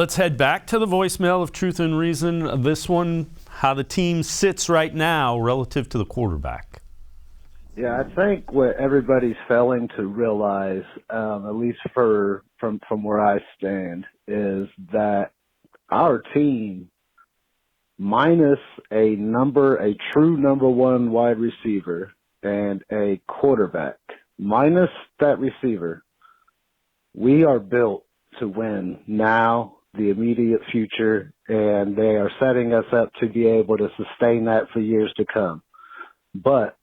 Let's head back to the voicemail of Truth and Reason. This one, how the team sits right now relative to the quarterback. Yeah, I think what everybody's failing to realize, at least from where I stand, is that our team, minus a true number one wide receiver and a quarterback, minus that receiver, we are built to win now, the immediate future, and they are setting us up to be able to sustain that for years to come. But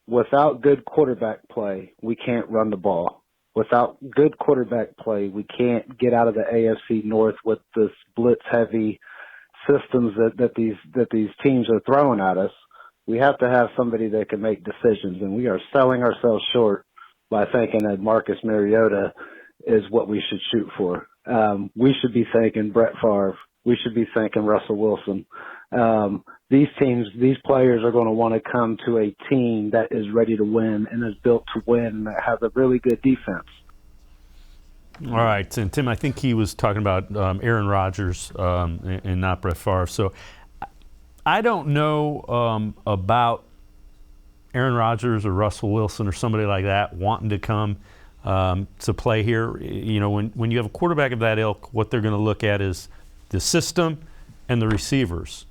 without good quarterback play, we can't run the ball. Without good quarterback play, we can't get out of the AFC North with this blitz-heavy systems that these teams are throwing at us. We have to have somebody that can make decisions, and we are selling ourselves short by thinking that Marcus Mariota is what we should shoot for. We should be thinking Brett Favre. We should be thinking Russell Wilson. These players are going to want to come to a team that is ready to win and is built to win and that has a really good defense. All right, and Tim, I think he was talking about Aaron Rodgers and not Brett Favre. So I don't know about Aaron Rodgers or Russell Wilson or somebody like that wanting to come to play here. You know, when you have a quarterback of that ilk, what they're going to look at is the system and the receivers.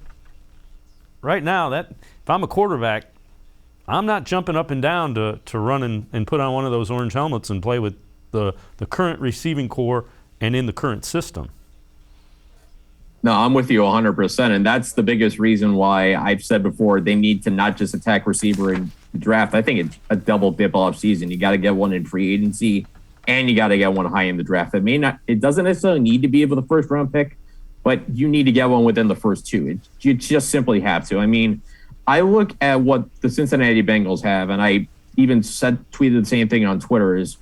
Right now, if I'm a quarterback, I'm not jumping up and down to run and put on one of those orange helmets and play with the current receiving core and in the current system. No, I'm with you 100%, and that's the biggest reason why I've said before they need to not just attack receiver in the draft. I think it's a double dip off season. You got to get one in free agency, and you got to get one high in the draft. It doesn't necessarily need to be with the first round pick, but you need to get one within the first two. You just simply have to. I mean, I look at what the Cincinnati Bengals have, and I even tweeted the same thing on Twitter, is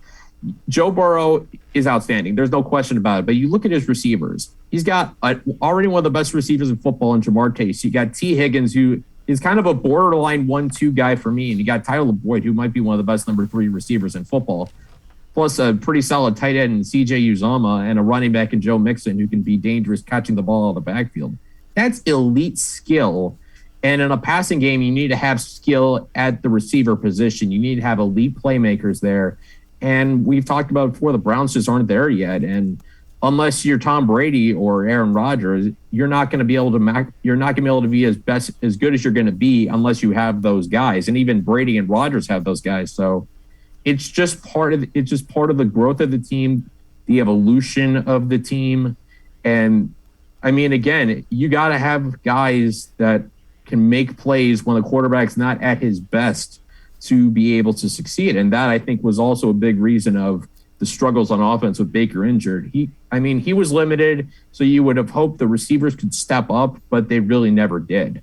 Joe Burrow is outstanding. There's no question about it. But you look at his receivers. He's got already one of the best receivers in football in Jamar Chase. You got T. Higgins, who is kind of a borderline 1-2 guy for me. And you got Tyler Boyd, who might be one of the best number 3 receivers in football. Plus a pretty solid tight end in C.J. Uzomah and a running back in Joe Mixon who can be dangerous catching the ball out of the backfield. That's elite skill. And in a passing game, you need to have skill at the receiver position. You need to have elite playmakers there. And we've talked about before, the Browns just aren't there yet. And unless you're Tom Brady or Aaron Rodgers, you're not going to be able to be as good as you're going to be unless you have those guys. And even Brady and Rodgers have those guys. So it's just part of the growth of the team, the evolution of the team. And I mean, again, you got to have guys that can make plays when the quarterback's not at his best to be able to succeed. And that, I think, was also a big reason of the struggles on offense with Baker injured. He was limited, so you would have hoped the receivers could step up, but they really never did.